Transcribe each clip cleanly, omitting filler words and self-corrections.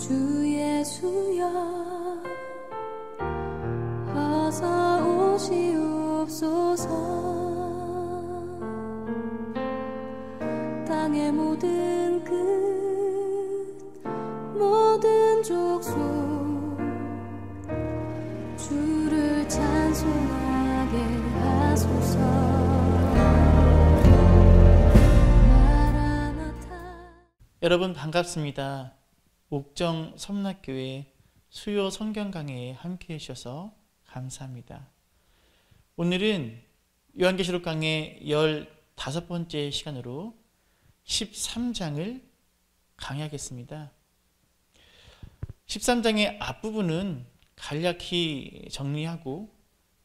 주 예수여 어서 오시옵소서. 땅의 모든 끝 모든 족속 주를 찬송하게 하소서. 여러분 반갑습니다. 옥정 섬락교회 수요 성경 강해에 함께 해주셔서 감사합니다. 오늘은 요한계시록 강해 15번째 시간으로 13장을 강의하겠습니다. 13장의 앞부분은 간략히 정리하고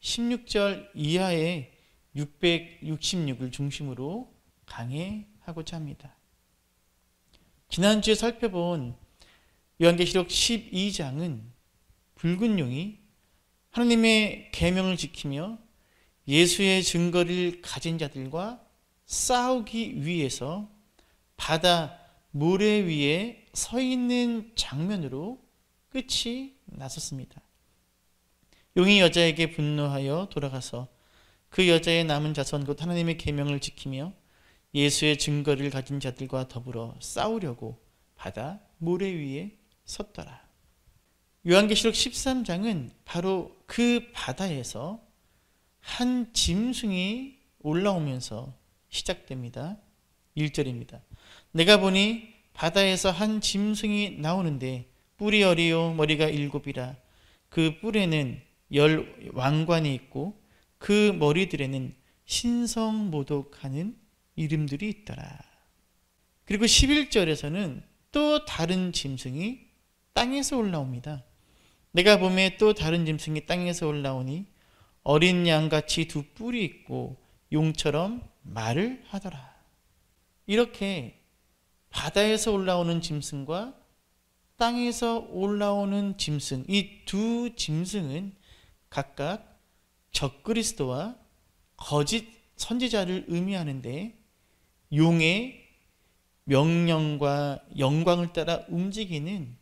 16절 이하의 666을 중심으로 강의하고자 합니다. 지난주에 살펴본 요한계시록 12장은 붉은 용이 하나님의 계명을 지키며 예수의 증거를 가진 자들과 싸우기 위해서 바다 모래 위에 서 있는 장면으로 끝이 났었습니다. 용이 여자에게 분노하여 돌아가서 그 여자의 남은 자손 곧 하나님의 계명을 지키며 예수의 증거를 가진 자들과 더불어 싸우려고 바다 모래 위에 섰더라. 요한계시록 13장은 바로 그 바다에서 한 짐승이 올라오면서 시작됩니다. 1절입니다. 내가 보니 바다에서 한 짐승이 나오는데 뿔이 어리요 머리가 7이라. 그 뿔에는 10 왕관이 있고 그 머리들에는 신성모독하는 이름들이 있더라. 그리고 11절에서는 또 다른 짐승이 땅에서 올라옵니다. 내가 보매 또 다른 짐승이 땅에서 올라오니 어린 양같이 2 뿔이 있고 용처럼 말을 하더라. 이렇게 바다에서 올라오는 짐승과 땅에서 올라오는 짐승, 이 두 짐승은 각각 적그리스도와 거짓 선지자를 의미하는데 용의 명령과 영광을 따라 움직이는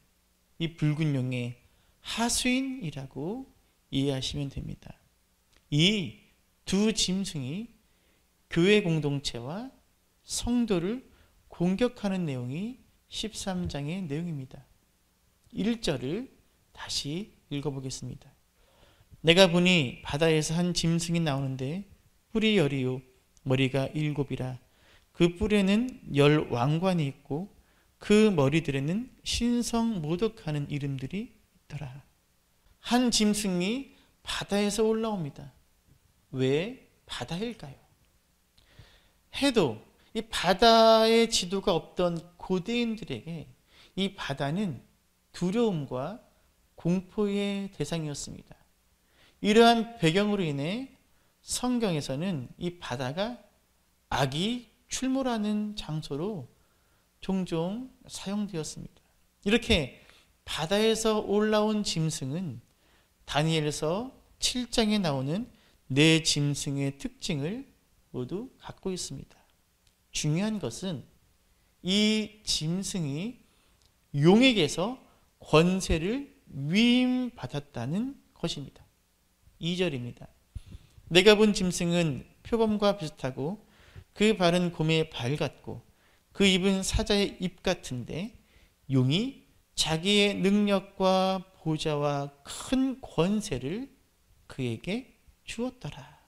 이 붉은 용의 하수인이라고 이해하시면 됩니다. 이 두 짐승이 교회 공동체와 성도를 공격하는 내용이 13장의 내용입니다. 1절을 다시 읽어보겠습니다. 내가 보니 바다에서 한 짐승이 나오는데 뿔이 10이요 머리가 7이라. 그 뿔에는 10 왕관이 있고 그 머리들에는 신성모독하는 이름들이 있더라. 한 짐승이 바다에서 올라옵니다. 왜 바다일까요? 해도 이 바다의 지도가 없던 고대인들에게 이 바다는 두려움과 공포의 대상이었습니다. 이러한 배경으로 인해 성경에서는 이 바다가 악이 출몰하는 장소로 종종 사용되었습니다. 이렇게 바다에서 올라온 짐승은 다니엘서 7장에 나오는 4 짐승의 특징을 모두 갖고 있습니다. 중요한 것은 이 짐승이 용에게서 권세를 위임받았다는 것입니다. 2절입니다. 내가 본 짐승은 표범과 비슷하고 그 발은 곰의 발 같고 그 입은 사자의 입 같은데 용이 자기의 능력과 보좌와 큰 권세를 그에게 주었더라.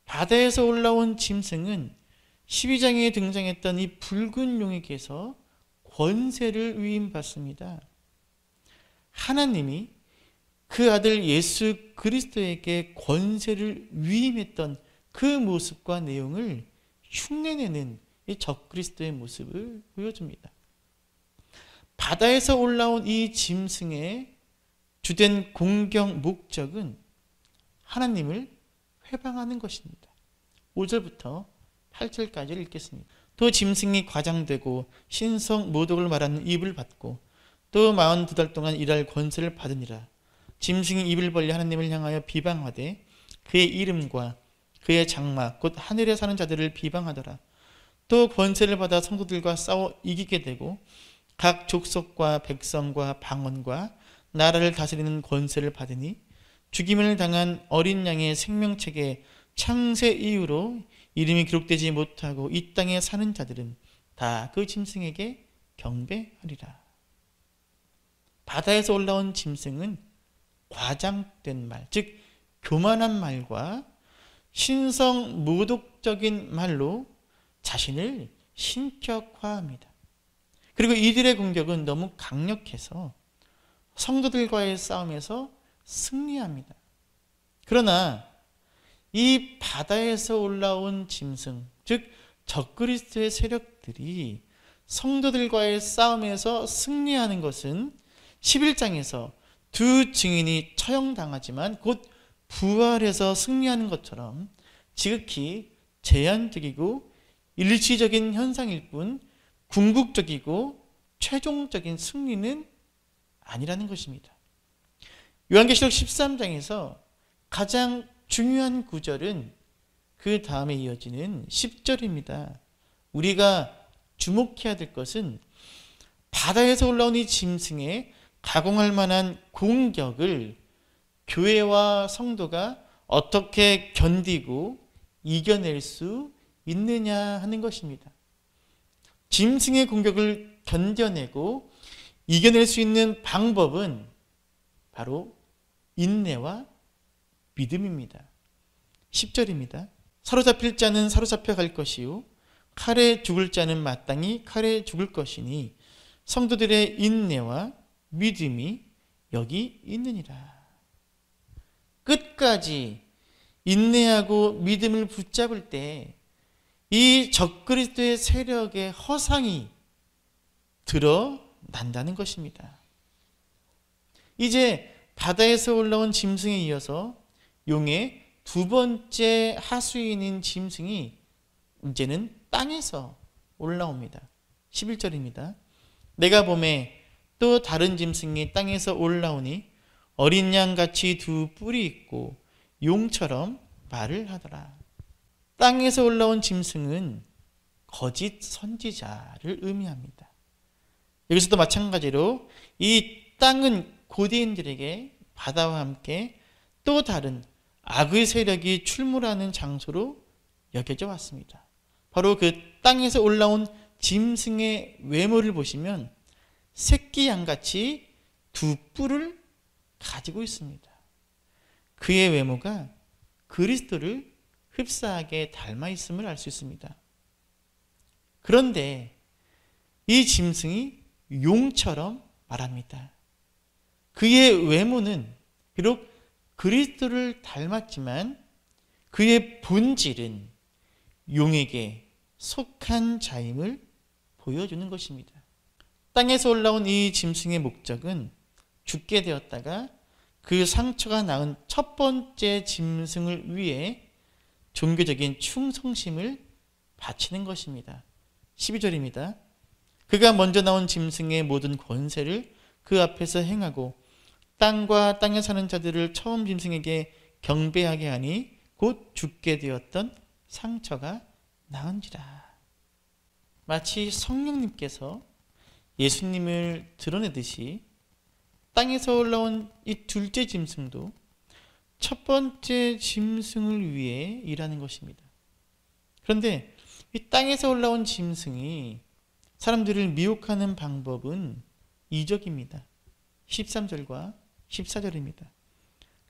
바다에서 올라온 짐승은 12장에 등장했던 이 붉은 용에게서 권세를 위임받습니다. 하나님이 그 아들 예수 그리스도에게 권세를 위임했던 그 모습과 내용을 흉내내는 이 적그리스도의 모습을 보여줍니다. 바다에서 올라온 이 짐승의 주된 공격 목적은 하나님을 회방하는 것입니다. 5절부터 8절까지 읽겠습니다. 또 짐승이 과장되고 신성 모독을 말하는 입을 받고 또 42달 동안 일할 권세를 받으니라. 짐승이 입을 벌려 하나님을 향하여 비방하되 그의 이름과 그의 장막 곧 하늘에 사는 자들을 비방하더라. 또 권세를 받아 성도들과 싸워 이기게 되고 각 족속과 백성과 방언과 나라를 다스리는 권세를 받으니 죽임을 당한 어린 양의 생명책에 창세 이후로 이름이 기록되지 못하고 이 땅에 사는 자들은 다 그 짐승에게 경배하리라. 바다에서 올라온 짐승은 과장된 말, 즉 교만한 말과 신성 모독적인 말로 자신을 신격화합니다. 그리고 이들의 공격은 너무 강력해서 성도들과의 싸움에서 승리합니다. 그러나 이 바다에서 올라온 짐승, 즉 적그리스도의 세력들이 성도들과의 싸움에서 승리하는 것은 11장에서 두 증인이 처형당하지만 곧 부활해서 승리하는 것처럼 지극히 제한적이고 일시적인 현상일 뿐 궁극적이고 최종적인 승리는 아니라는 것입니다. 요한계시록 13장에서 가장 중요한 구절은 그 다음에 이어지는 10절입니다. 우리가 주목해야 될 것은 바다에서 올라온 이 짐승의 가공할 만한 공격을 교회와 성도가 어떻게 견디고 이겨낼 수 있느냐 하는 것입니다. 짐승의 공격을 견뎌내고 이겨낼 수 있는 방법은 바로 인내와 믿음입니다. 10절입니다. 사로잡힐 자는 사로잡혀 갈 것이요 칼에 죽을 자는 마땅히 칼에 죽을 것이니 성도들의 인내와 믿음이 여기 있느니라. 끝까지 인내하고 믿음을 붙잡을 때 이 적그리스도의 세력의 허상이 드러난다는 것입니다. 이제 바다에서 올라온 짐승에 이어서 용의 두 번째 하수인인 짐승이 이제는 땅에서 올라옵니다. 11절입니다. 내가 보매 또 다른 짐승이 땅에서 올라오니 어린 양같이 두 뿔이 있고 용처럼 말을 하더라. 땅에서 올라온 짐승은 거짓 선지자를 의미합니다. 여기서도 마찬가지로 이 땅은 고대인들에게 바다와 함께 또 다른 악의 세력이 출몰하는 장소로 여겨져 왔습니다. 바로 그 땅에서 올라온 짐승의 외모를 보시면 새끼 양같이 두 뿔을 가지고 있습니다. 그의 외모가 그리스도를 흡사하게 닮아 있음을 알 수 있습니다. 그런데 이 짐승이 용처럼 말합니다. 그의 외모는 비록 그리스도를 닮았지만 그의 본질은 용에게 속한 자임을 보여주는 것입니다. 땅에서 올라온 이 짐승의 목적은 죽게 되었다가 그 상처가 낳은 첫 번째 짐승을 위해 종교적인 충성심을 바치는 것입니다. 12절입니다. 그가 먼저 나온 짐승의 모든 권세를 그 앞에서 행하고 땅과 땅에 사는 자들을 처음 짐승에게 경배하게 하니 곧 죽게 되었던 상처가 나은지라. 마치 성령님께서 예수님을 드러내듯이 땅에서 올라온 이 둘째 짐승도 첫 번째 짐승을 위해 일하는 것입니다. 그런데 이 땅에서 올라온 짐승이 사람들을 미혹하는 방법은 이적입니다. 13절과 14절입니다.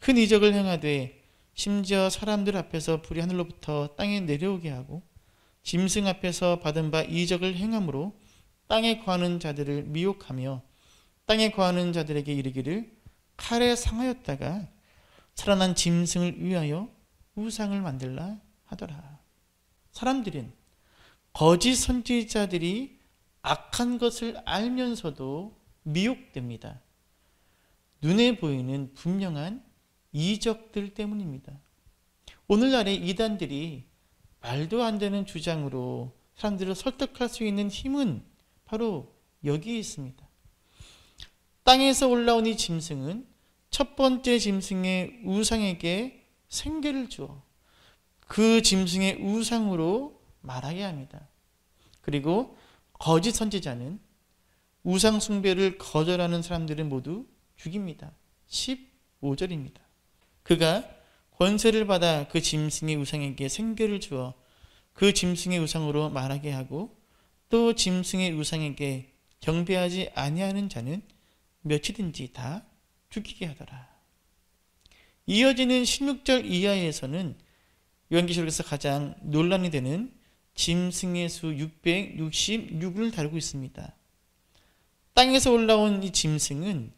큰 이적을 행하되 심지어 사람들 앞에서 불이 하늘로부터 땅에 내려오게 하고 짐승 앞에서 받은 바 이적을 행함으로 땅에 거하는 자들을 미혹하며 땅에 거하는 자들에게 이르기를 칼에 상하였다가 살아난 짐승을 위하여 우상을 만들라 하더라. 사람들은 거짓 선지자들이 악한 것을 알면서도 미혹됩니다. 눈에 보이는 분명한 이적들 때문입니다. 오늘날의 이단들이 말도 안 되는 주장으로 사람들을 설득할 수 있는 힘은 바로 여기에 있습니다. 땅에서 올라온 이 짐승은 첫 번째 짐승의 우상에게 생계를 주어 그 짐승의 우상으로 말하게 합니다. 그리고 거짓 선지자는 우상 숭배를 거절하는 사람들은 모두 죽입니다. 15절입니다. 그가 권세를 받아 그 짐승의 우상에게 생계를 주어 그 짐승의 우상으로 말하게 하고 또 짐승의 우상에게 경배하지 아니하는 자는 몇이든지 다 죽이게 하더라. 이어지는 16절 이하에서는 요한계시록에서 가장 논란이 되는 짐승의 수 666을 다루고 있습니다. 땅에서 올라온 이 짐승은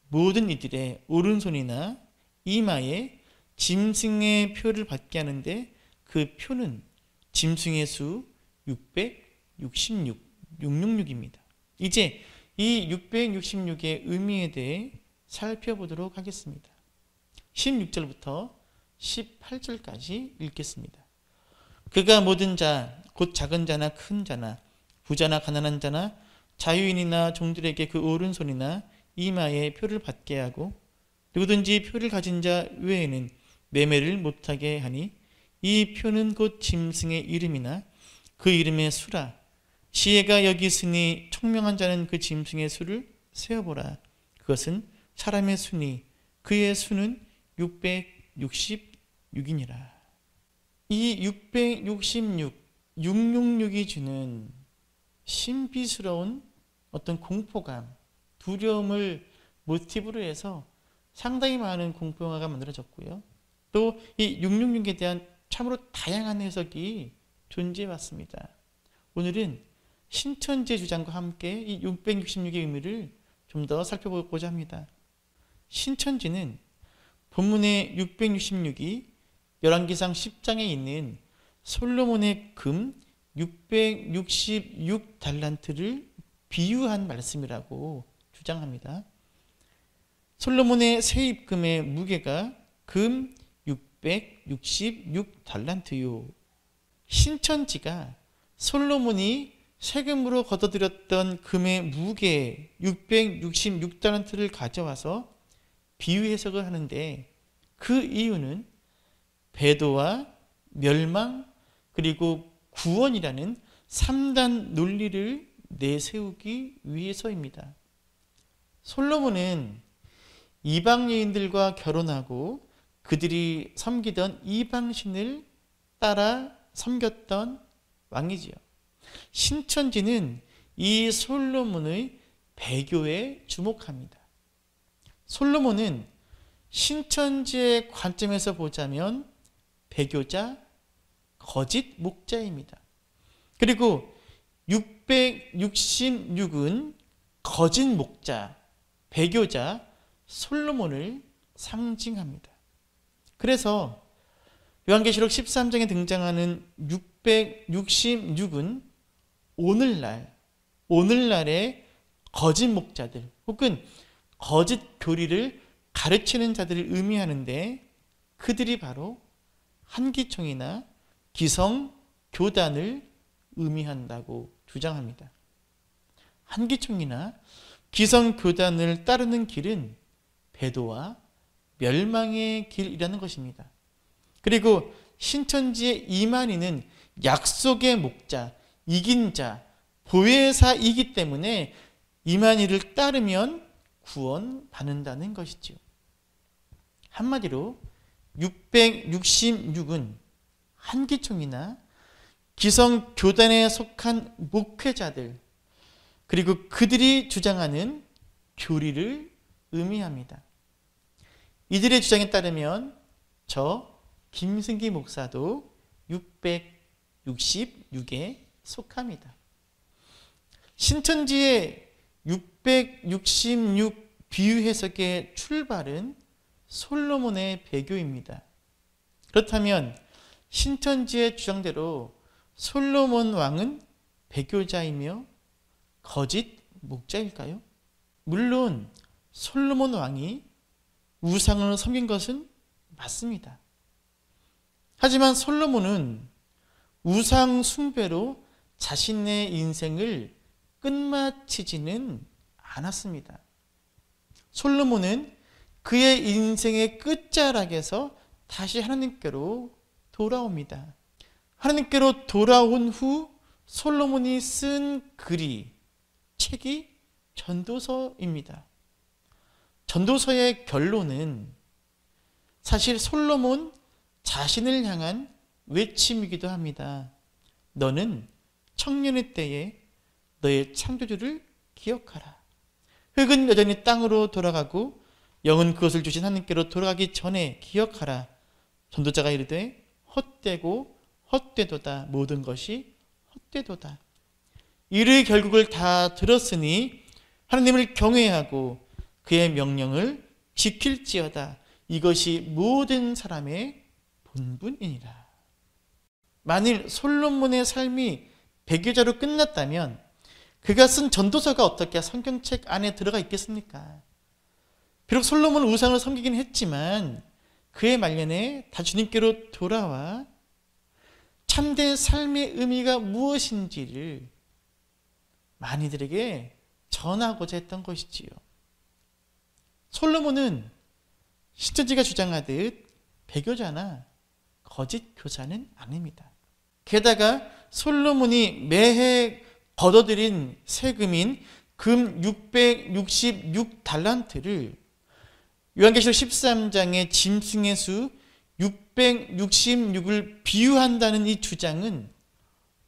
모든 이들의 오른손이나 이마에 짐승의 표를 받게 하는데 그 표는 짐승의 수 666입니다. 이제 이 666의 의미에 대해 살펴보도록 하겠습니다. 16절부터 18절까지 읽겠습니다. 그가 모든 자, 곧 작은 자나 큰 자나 부자나 가난한 자나 자유인이나 종들에게 그 오른손이나 이마에 표를 받게 하고 누구든지 표를 가진 자 외에는 매매를 못하게 하니 이 표는 곧 짐승의 이름이나 그 이름의 수라. 지혜가 여기 있으니 총명한 자는 그 짐승의 수를 세어보라. 그것은 사람의 수니 그의 수는 666이니라. 이 666이 주는 신비스러운 어떤 공포감, 두려움을 모티브로 해서 상당히 많은 공포 영화가 만들어졌고요. 또 이 666에 대한 참으로 다양한 해석이 존재해 왔습니다. 오늘은 신천지의 주장과 함께 이 666의 의미를 좀 더 살펴보고자 합니다. 신천지는 본문의 666이 열왕기상 10장에 있는 솔로몬의 금 666달란트를 비유한 말씀이라고 주장합니다. 솔로몬의 세입금의 무게가 금 666달란트요. 신천지가 솔로몬이 세금으로 걷어들였던 금의 무게 666달란트를 가져와서 비유 해석을 하는데 그 이유는 배도와 멸망 그리고 구원이라는 3단 논리를 내세우기 위해서입니다. 솔로몬은 이방 여인들과 결혼하고 그들이 섬기던 이방신을 따라 섬겼던 왕이지요. 신천지는 이 솔로몬의 배교에 주목합니다. 솔로몬은 신천지의 관점에서 보자면 배교자, 거짓 목자입니다. 그리고 666은 거짓 목자, 배교자 솔로몬을 상징합니다. 그래서 요한계시록 13장에 등장하는 666은 오늘날의 거짓 목자들 혹은 거짓 교리를 가르치는 자들을 의미하는데 그들이 바로 한기총이나 기성교단을 의미한다고 주장합니다. 한기총이나 기성교단을 따르는 길은 배도와 멸망의 길이라는 것입니다. 그리고 신천지의 이만희는 약속의 목자, 이긴 자, 보혜사이기 때문에 이만희를 따르면 구원받는다는 것이죠. 한마디로 666은 한기총이나 기성교단에 속한 목회자들 그리고 그들이 주장하는 교리를 의미합니다. 이들의 주장에 따르면 저 김승기 목사도 666에 속합니다. 신천지의 666 비유 해석의 출발은 솔로몬의 배교입니다. 그렇다면 신천지의 주장대로 솔로몬 왕은 배교자이며 거짓 목자일까요? 물론 솔로몬 왕이 우상을 섬긴 것은 맞습니다. 하지만 솔로몬은 우상 숭배로 자신의 인생을 끝마치지는 않았습니다. 솔로몬은 그의 인생의 끝자락에서 다시 하나님께로 돌아옵니다. 하나님께로 돌아온 후 솔로몬이 쓴 책이 전도서입니다. 전도서의 결론은 사실 솔로몬 자신을 향한 외침이기도 합니다. 너는 청년의 때에 너의 창조주를 기억하라. 흙은 여전히 땅으로 돌아가고 영은 그것을 주신 하나님께로 돌아가기 전에 기억하라. 전도자가 이르되 헛되고 헛되도다. 모든 것이 헛되도다. 이르의 결국을 다 들었으니 하나님을 경외하고 그의 명령을 지킬지어다. 이것이 모든 사람의 본분이니라. 만일 솔로몬의 삶이 배교자로 끝났다면 그가 쓴 전도서가 어떻게 성경책 안에 들어가 있겠습니까? 비록 솔로몬은 우상을 섬기긴 했지만 그의 말년에 다 주님께로 돌아와 참된 삶의 의미가 무엇인지를 많이들에게 전하고자 했던 것이지요. 솔로몬은 신천지가 주장하듯 배교자나 거짓 교사는 아닙니다. 게다가 솔로몬이 매해 걷어들인 세금인 금 666달란트를 요한계시록 13장의 짐승의 수 666을 비유한다는 이 주장은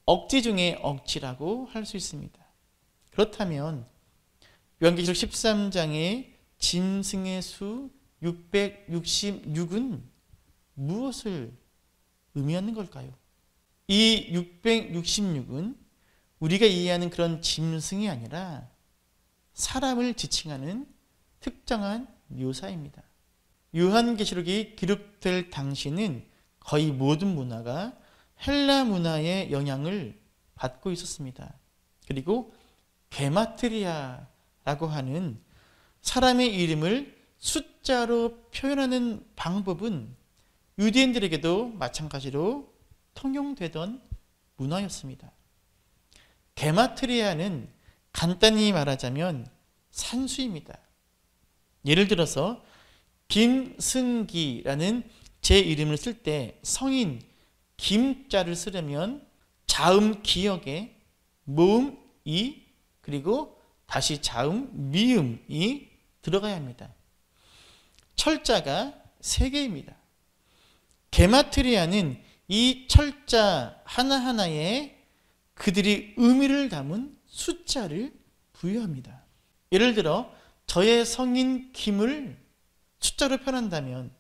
억지 중에 억지라고 할 수 있습니다. 그렇다면 요한계시록 13장의 짐승의 수 666은 무엇을 의미하는 걸까요? 이 666은 우리가 이해하는 그런 짐승이 아니라 사람을 지칭하는 특정한 묘사입니다. 요한계시록이 기록될 당시는 거의 모든 문화가 헬라 문화의 영향을 받고 있었습니다. 그리고 게마트리아라고 하는 사람의 이름을 숫자로 표현하는 방법은 유대인들에게도 마찬가지로 통용되던 문화였습니다. 게마트리아는 간단히 말하자면 산수입니다. 예를 들어서 김승기라는 제 이름을 쓸 때 성인 김자를 쓰려면 자음 기역에 모음 이 그리고 다시 자음 미음이 들어가야 합니다. 철자가 3개입니다. 게마트리아는 이 철자 하나하나에 그들이 의미를 담은 숫자를 부여합니다. 예를 들어 저의 성인 김을 숫자로 표현한다면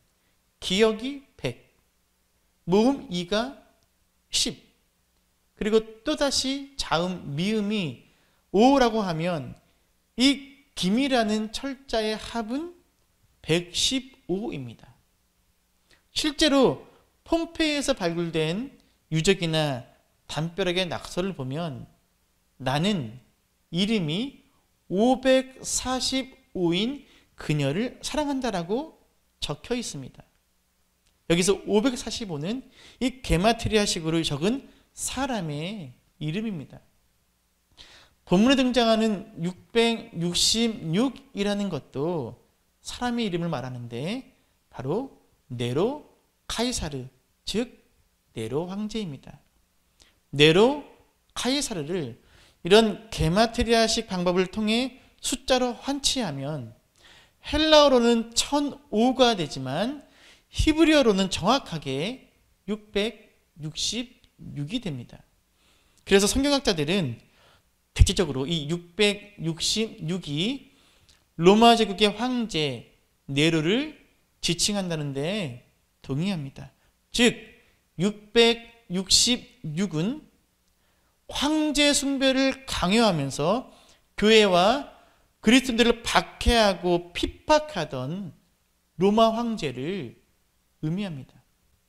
기역이 100, 모음 2가 10, 그리고 또다시 자음 미음이 5라고 하면 이 김이라는 철자의 합은 115입니다. 실제로 폼페이에서 발굴된 유적이나 담벼락의 낙서를 보면 나는 이름이 545인 그녀를 사랑한다라고 적혀 있습니다. 여기서 545는 이 게마트리아식으로 적은 사람의 이름입니다. 본문에 등장하는 666이라는 것도 사람의 이름을 말하는데 바로 네로 카이사르, 즉 네로 황제입니다. 네로 카이사르를 이런 게마트리아식 방법을 통해 숫자로 환치하면 헬라어로는 1005가 되지만 히브리어로는 정확하게 666이 됩니다. 그래서 성경학자들은 대체적으로 이 666이 로마 제국의 황제 네로를 지칭한다는데 동의합니다. 즉 666은 황제 숭배를 강요하면서 교회와 그리스도인들을 박해하고 핍박하던 로마 황제를 의미합니다.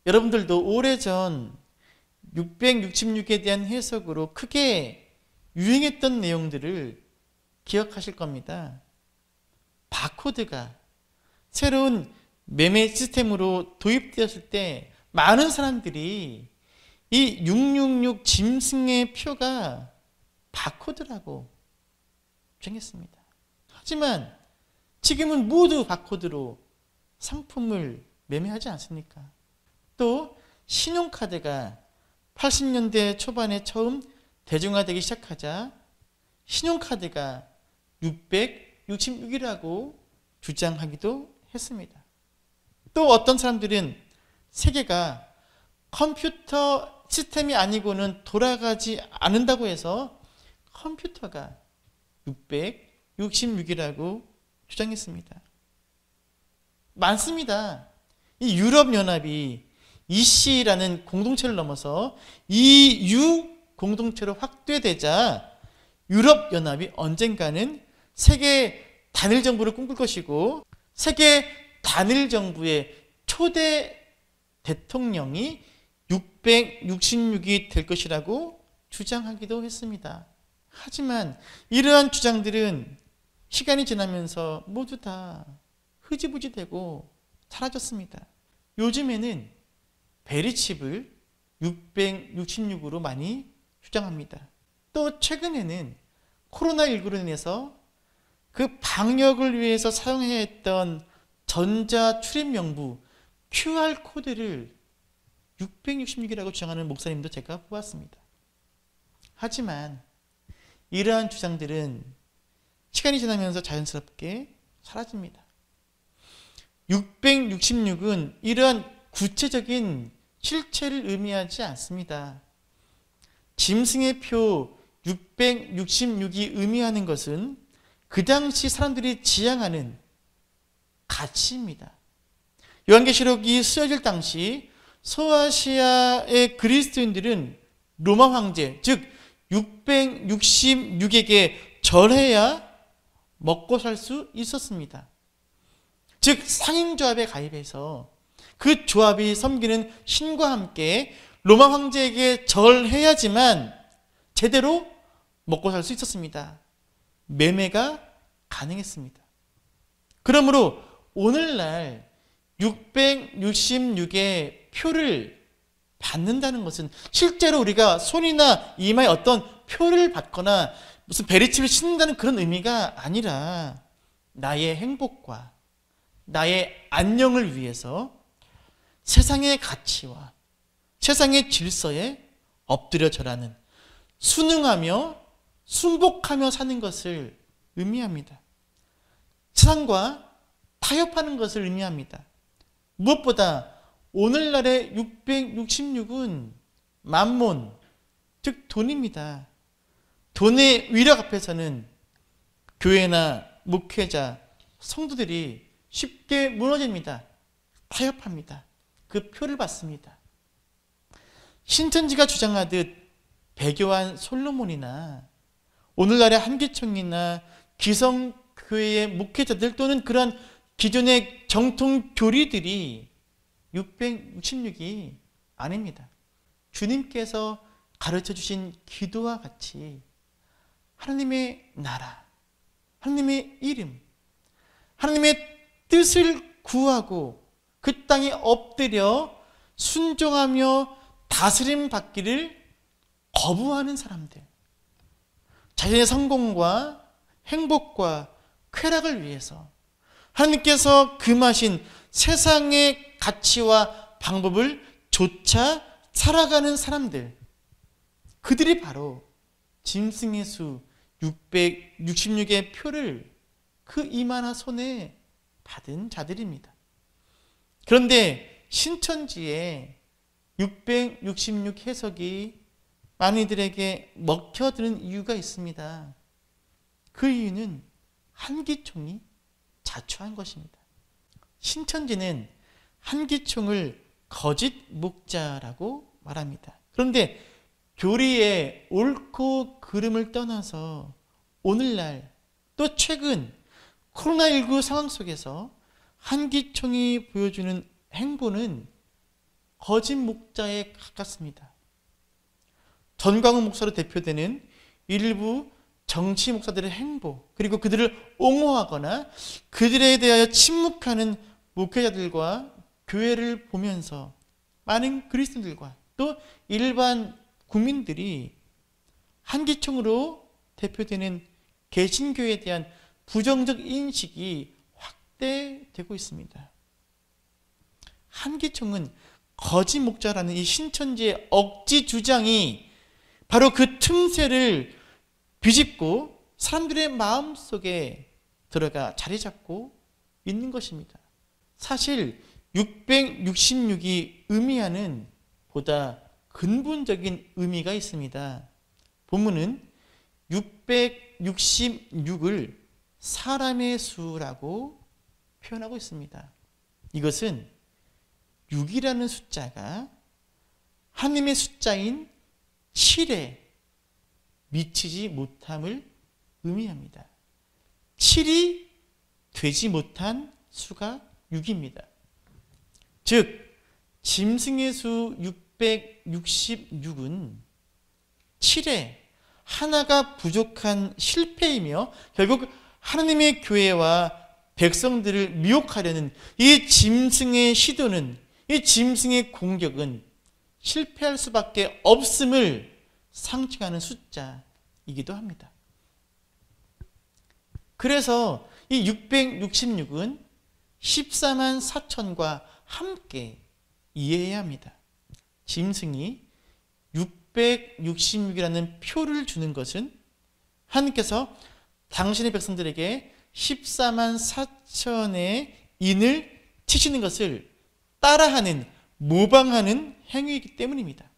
여러분들도 오래전 666에 대한 해석으로 크게 유행했던 내용들을 기억하실 겁니다. 바코드가 새로운 매매 시스템으로 도입되었을 때 많은 사람들이 이 666 짐승의 표가 바코드라고 정했습니다. 하지만 지금은 모두 바코드로 상품을 매매하지 않습니까? 또 신용카드가 80년대 초반에 처음 대중화되기 시작하자 신용카드가 666이라고 주장하기도 했습니다. 또 어떤 사람들은 세계가 컴퓨터 시스템이 아니고는 돌아가지 않는다고 해서 컴퓨터가 666이라고 주장했습니다. 많습니다. 이 유럽연합이 EC라는 공동체를 넘어서 EU 공동체로 확대되자 유럽연합이 언젠가는 세계 단일정부를 꿈꿀 것이고 세계 단일정부의 초대 대통령이 666이 될 것이라고 주장하기도 했습니다. 하지만 이러한 주장들은 시간이 지나면서 모두 다 흐지부지 되고 사라졌습니다. 요즘에는 베리칩을 666으로 많이 주장합니다. 또 최근에는 코로나19로 인해서 그 방역을 위해서 사용해야 했던 전자 출입 명부 QR코드를 666이라고 주장하는 목사님도 제가 보았습니다. 하지만 이러한 주장들은 시간이 지나면서 자연스럽게 사라집니다. 666은 이러한 구체적인 실체를 의미하지 않습니다. 짐승의 표 666이 의미하는 것은 그 당시 사람들이 지향하는 가치입니다. 요한계시록이 쓰여질 당시 소아시아의 그리스도인들은 로마 황제, 즉 666에게 절해야 먹고 살 수 있었습니다. 즉 상인조합에 가입해서 그 조합이 섬기는 신과 함께 로마 황제에게 절해야지만 제대로 먹고 살 수 있었습니다. 매매가 가능했습니다. 그러므로 오늘날 666의 표를 받는다는 것은 실제로 우리가 손이나 이마에 어떤 표를 받거나 무슨 베리칩을 씌운다는 그런 의미가 아니라 나의 행복과 나의 안녕을 위해서 세상의 가치와 세상의 질서에 엎드려 절하는, 순응하며 순복하며 사는 것을 의미합니다. 세상과 타협하는 것을 의미합니다. 무엇보다 오늘날의 666은 만몬, 즉 돈입니다. 돈의 위력 앞에서는 교회나 목회자, 성도들이 쉽게 무너집니다. 타협합니다. 그 표를 받습니다. 신천지가 주장하듯 배교한 솔로몬이나 오늘날의 한기총이나 기성교회의 목회자들 또는 그런 기존의 정통 교리들이 666이 아닙니다. 주님께서 가르쳐 주신 기도와 같이 하나님의 나라, 하나님의 이름, 하나님의 뜻을 구하고 그 땅에 엎드려 순종하며 다스림 받기를 거부하는 사람들, 자신의 성공과 행복과 쾌락을 위해서 하나님께서 금하신 세상의 가치와 방법을 좇아 살아가는 사람들, 그들이 바로 짐승의 수 666의 표를 그 이마나 손에 받은 자들입니다. 그런데 신천지의 666 해석이 많이들에게 먹혀드는 이유가 있습니다. 그 이유는 한기총이 자초한 것입니다. 신천지는 한기총을 거짓 목자라고 말합니다. 그런데 교리의 옳고 그름을 떠나서 오늘날 또 최근 코로나19 상황 속에서 한기총이 보여주는 행보는 거짓 목자에 가깝습니다. 전광훈 목사로 대표되는 일부 정치 목사들의 행보, 그리고 그들을 옹호하거나 그들에 대하여 침묵하는 목회자들과 교회를 보면서 많은 그리스도인들과 또 일반 국민들이 한기총으로 대표되는 개신교에 대한 부정적 인식이 확대되고 있습니다. 한기총은 거짓 목자라는 이 신천지의 억지 주장이 바로 그 틈새를 비집고 사람들의 마음속에 들어가 자리 잡고 있는 것입니다. 사실 666이 의미하는 보다 근본적인 의미가 있습니다. 본문은 666을 사람의 수라고 표현하고 있습니다. 이것은 6이라는 숫자가 하나님의 숫자인 7에 미치지 못함을 의미합니다. 7이 되지 못한 수가 6입니다. 즉 짐승의 수 666은 7에 하나가 부족한 실패이며 결국 하나님의 교회와 백성들을 미혹하려는 이 짐승의 시도는, 이 짐승의 공격은 실패할 수밖에 없음을 상징하는 숫자이기도 합니다. 그래서 이 666은 14만 4천과 함께 이해해야 합니다. 짐승이 666이라는 표를 주는 것은 하나님께서 당신의 백성들에게 14만 4천의 인을 치시는 것을 따라하는, 모방하는 행위이기 때문입니다.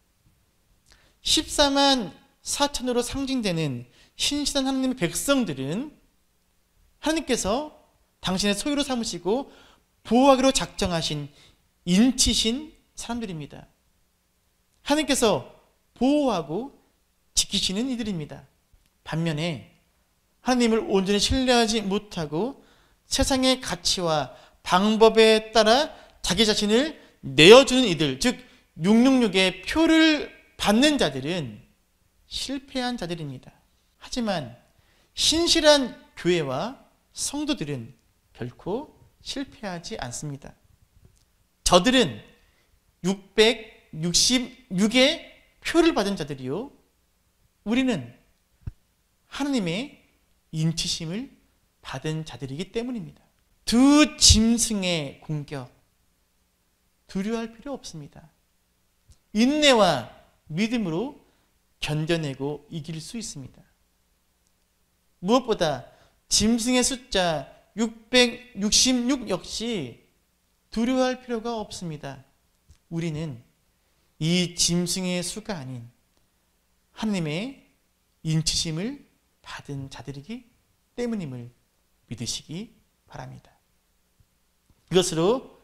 14만 4천으로 상징되는 신실한 하나님의 백성들은 하나님께서 당신의 소유로 삼으시고 보호하기로 작정하신 인치신 사람들입니다. 하나님께서 보호하고 지키시는 이들입니다. 반면에 하나님을 온전히 신뢰하지 못하고 세상의 가치와 방법에 따라 자기 자신을 내어주는 이들, 즉 666의 표를 받는 자들은 실패한 자들입니다. 하지만 신실한 교회와 성도들은 결코 실패하지 않습니다. 저들은 666의 표를 받은 자들이요, 우리는 하나님의 인치심을 받은 자들이기 때문입니다. 두 짐승의 공격 두려워할 필요 없습니다. 인내와 믿음으로 견뎌내고 이길 수 있습니다. 무엇보다 짐승의 숫자 666 역시 두려워할 필요가 없습니다. 우리는 이 짐승의 수가 아닌 하나님의 인치심을 받은 자들이기 때문임을 믿으시기 바랍니다. 이것으로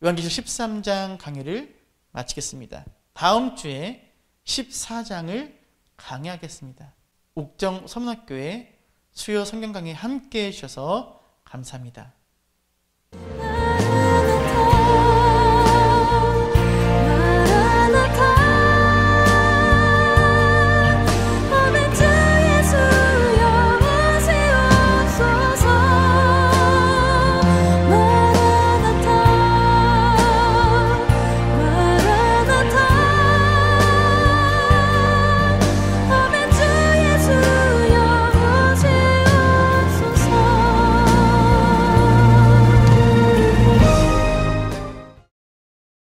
요한계시록 13장 강의를 마치겠습니다. 다음 주에 14장을 강의하겠습니다. 옥정 서문학교의 수요 성경 강의 함께 해주셔서 감사합니다.